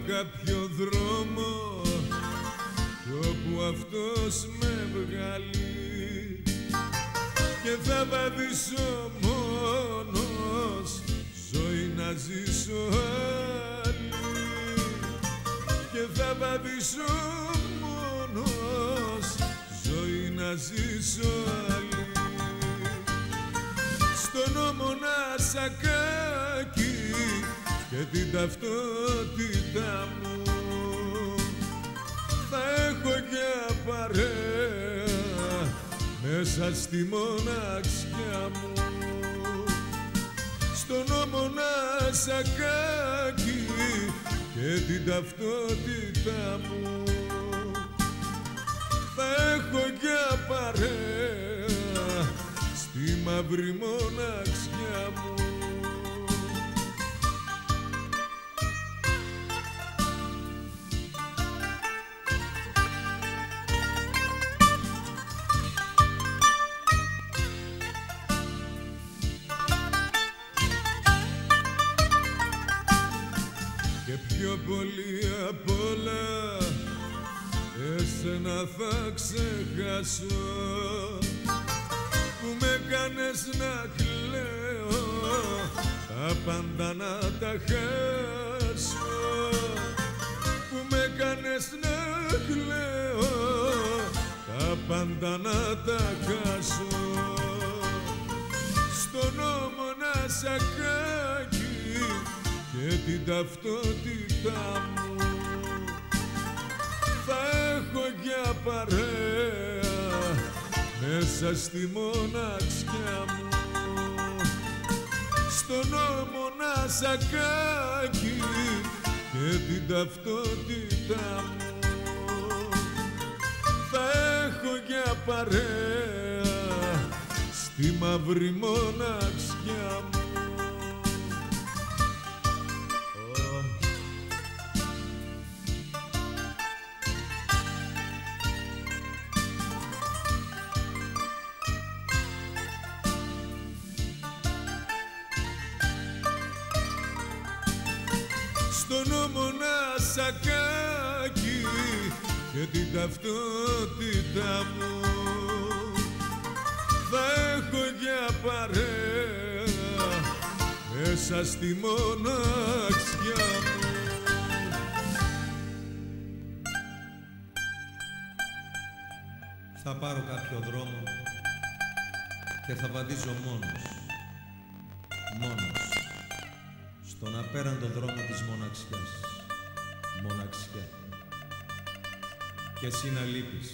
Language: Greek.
κάποιο δρόμο κι όπου αυτός με βγάλει και θα βαδίσω μόνος ζωή να ζήσω άλλη και θα βαδίσω μόνος ζωή να ζήσω άλλη στον Ομονασακάκι και την ταυτότητά μου θα έχω για παρέα μέσα στη μοναξιά μου στον Ομονασακάκι και την ταυτότητά μου θα έχω για παρέα στη μαύρη μοναξιά μου. Και πιο πολύ απ' όλα εσένα θα ξεχάσω που με κάνες να κλαίω τα πάντα να τα χάσω που με κάνες να κλαίω τα πάντα να τα χάσω στον Ομονασακάκι και την ταυτότητά μου θα έχω για παρέα μέσα στη μοναξιά μου στον Ομονασακάκι και την ταυτότητά μου θα έχω για παρέα στη μαύρη μοναξιά μου. Στον Ομονασακάκι και την ταυτότητά μου θα έχω για παρέα μέσα στη μοναξιά μου. Θα πάρω κάποιο δρόμο και θα βαδίζω μόνος στον απέραντο δρόμο της μοναξιάς, μοναξιά. Και εσύ να λείπεις